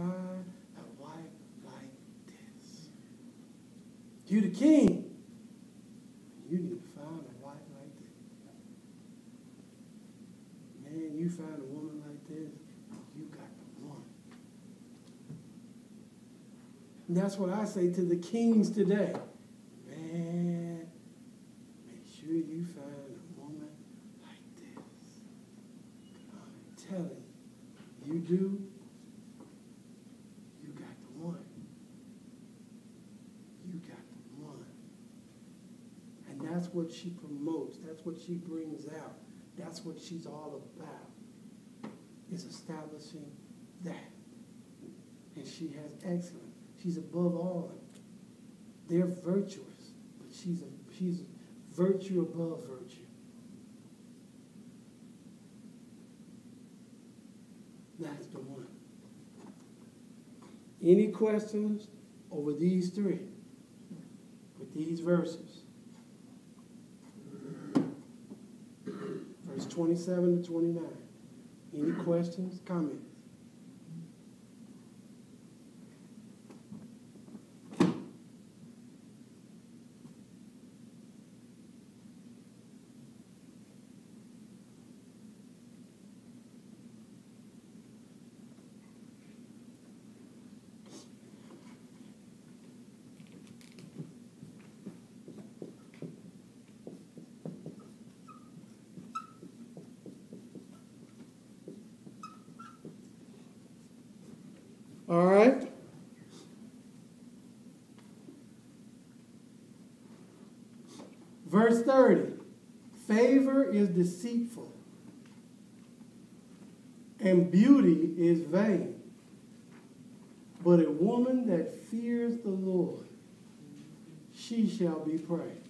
find a wife like this. You the king. You need to find a wife like this. Man, you find a woman like this, you got the one. And that's what I say to the kings today. Man, make sure you find a woman like this. I'm telling you, you do, you got the one. You got the one. And that's what she promotes. That's what she brings out. That's what she's all about, is establishing that. And she has excellence. She's above all. They're virtuous, but she's virtue above virtue. That's the one. Any questions over these three with these verses? Verse 27 to 29. Any questions, comments? All right. Verse 30. Favor is deceitful, and beauty is vain. But a woman that fears the Lord, she shall be praised.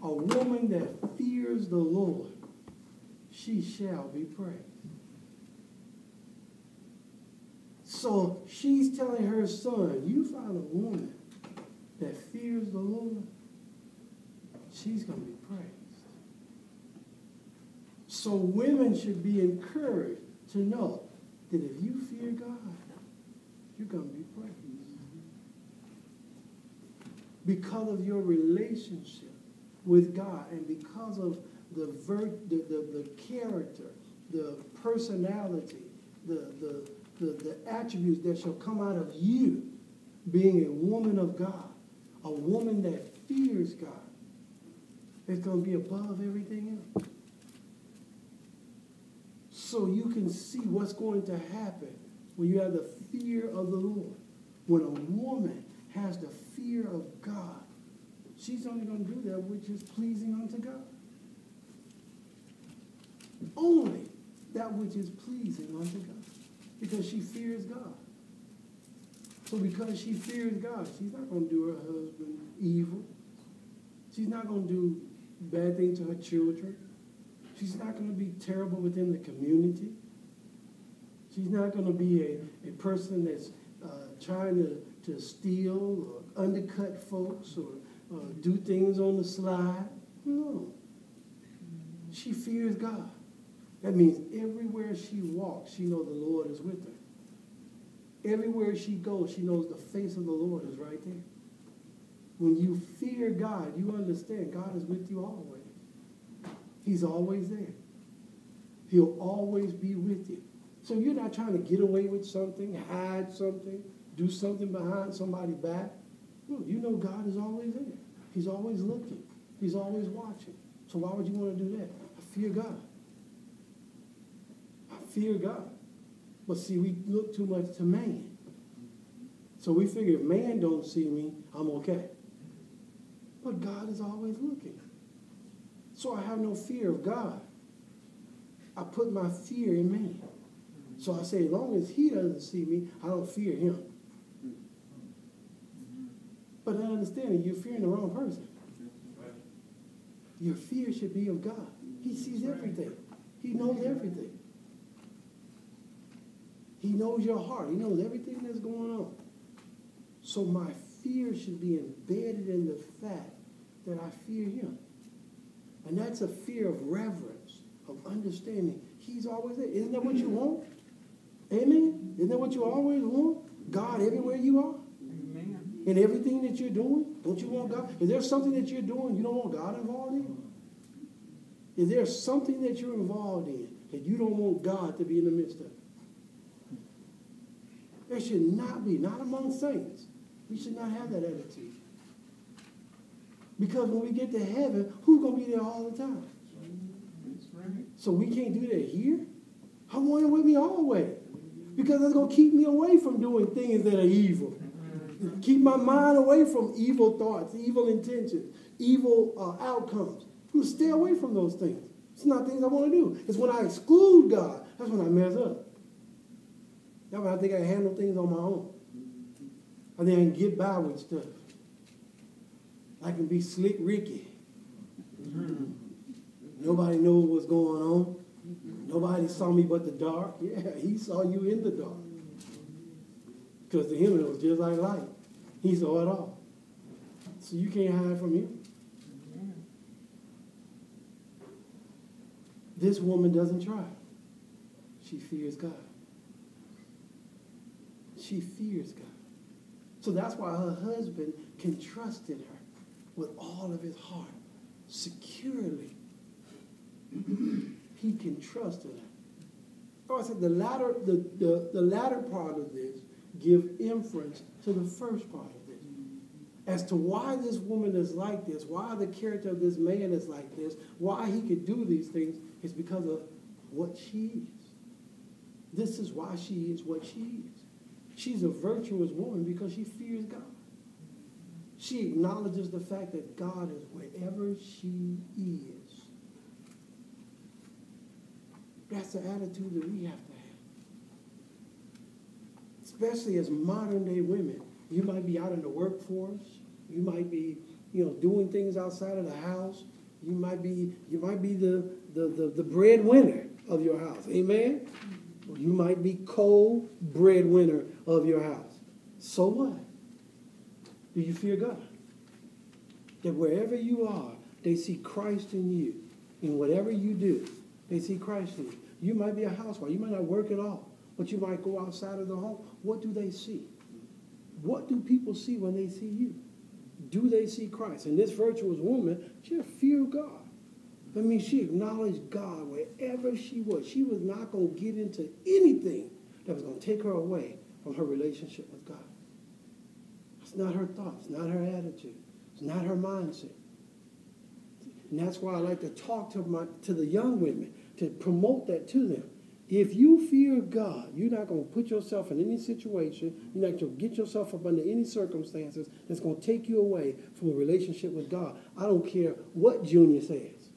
A woman that fears the Lord, she shall be praised. So she's telling her son, you find a woman that fears the Lord, she's going to be praised. So women should be encouraged to know that if you fear God, you're going to be praised. Because of your relationship with God and because of the character, the personality, the attributes that shall come out of you being a woman of God, a woman that fears God, it's going to be above everything else. So you can see what's going to happen when you have the fear of the Lord. When a woman has the fear of God, she's only going to do that which is pleasing unto God. Only that which is pleasing unto God. Because she fears God. So because she fears God, she's not going to do her husband evil. She's not going to do bad things to her children. She's not going to be terrible within the community. She's not going to be a person that's trying to steal or undercut folks or do things on the slide. No. She fears God. That means everywhere she walks, she knows the Lord is with her. Everywhere she goes, she knows the face of the Lord is right there. When you fear God, you understand God is with you always. He's always there. He'll always be with you. So you're not trying to get away with something, hide something, do something behind somebody's back. No, you know God is always there. He's always looking. He's always watching. So why would you want to do that? I fear God. Fear God. But see, we look too much to man. So we figure if man don't see me, I'm okay. But God is always looking. So I have no fear of God. I put my fear in man. So I say, as long as he doesn't see me, I don't fear him. But I understand that you're fearing the wrong person. Your fear should be of God. He sees everything. He knows everything. He knows your heart. He knows everything that's going on. So my fear should be embedded in the fact that I fear him. And that's a fear of reverence, of understanding. He's always there. Isn't that what you want? Amen? Isn't that what you always want? God everywhere you are? Amen. In everything that you're doing? Don't you want God? Is there something that you're doing you don't want God involved in? Is there something that you're involved in that you don't want God to be in the midst of? There should not be, not among saints. We should not have that attitude. Because when we get to heaven, who's going to be there all the time? That's right. So we can't do that here? I want it with me always. Because it's going to keep me away from doing things that are evil. Keep my mind away from evil thoughts, evil intentions, evil outcomes. I'm going to stay away from those things. It's not things I want to do. It's when I exclude God, that's when I mess up. That's when I think I handle things on my own. I think I can get by with stuff. I can be slick Ricky. Nobody knows what's going on. Nobody saw me but the dark. Yeah, he saw you in the dark. Because to him it was just like light. He saw it all. So you can't hide from him. This woman doesn't try. She fears God. She fears God. So that's why her husband can trust in her with all of his heart, securely. He can trust in her. Oh, I said the latter part of this give inference to the first part of this. As to why this woman is like this, why the character of this man is like this, why he could do these things, is because of what she is. This is why she is what she is. She's a virtuous woman because she fears God. She acknowledges the fact that God is wherever she is. That's the attitude that we have to have. Especially as modern day women. You might be out in the workforce. You might be, doing things outside of the house. You might be the breadwinner of your house. Amen? Or you might be co-breadwinner of your house. So what? Do you fear God? That wherever you are, they see Christ in you. In whatever you do, they see Christ in you. You might be a housewife. You might not work at all. But you might go outside of the home. What do they see? What do people see when they see you? Do they see Christ? And this virtuous woman, she had fear of God. That means she acknowledged God wherever she was. She was not going to get into anything that was going to take her away from her relationship with God. It's not her thoughts, not her attitude. It's not her mindset. And that's why I like to talk to the young women, to promote that to them. If you fear God, you're not going to put yourself in any situation, you're not going to get yourself up under any circumstances that's going to take you away from a relationship with God. I don't care what Junior says.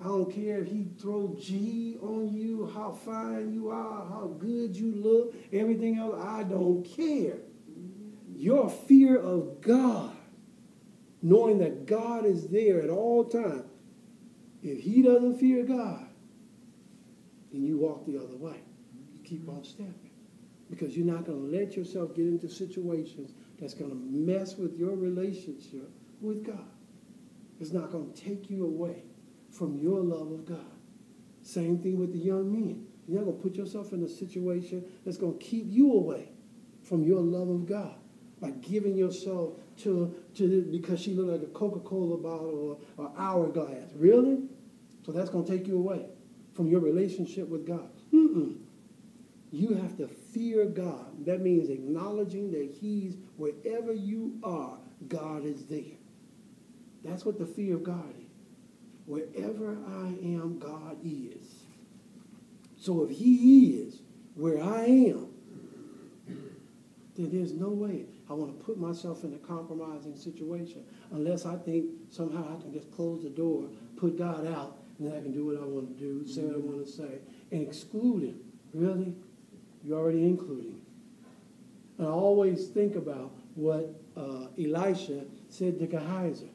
I don't care if he throws G on you, how fine you are, how good you look, everything else. I don't care. Your fear of God, knowing that God is there at all times, if he doesn't fear God, then you walk the other way. You keep on stepping. Because you're not going to let yourself get into situations that's going to mess with your relationship with God. It's not going to take you away from your love of God. Same thing with the young men. You're not going to put yourself in a situation that's going to keep you away from your love of God by giving yourself to because she looked like a Coca-Cola bottle or hourglass. Really? So that's going to take you away from your relationship with God. You have to fear God. That means acknowledging that he's wherever you are, God is there. That's what the fear of God is. Wherever I am, God is. So if he is where I am, then there's no way I want to put myself in a compromising situation unless I think somehow I can just close the door, put God out, and then I can do what I want to do, say what I want to say, and exclude him. Really? You're already including him. And I always think about what Elisha said to Gehazi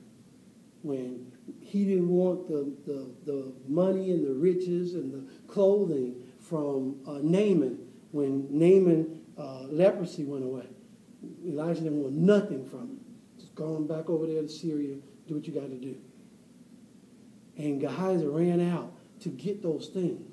when he didn't want the money and the riches and the clothing from Naaman when Naaman leprosy went away. Elijah didn't want nothing from him. Just go on back over there to Syria, do what you got to do. And Gehazi ran out to get those things.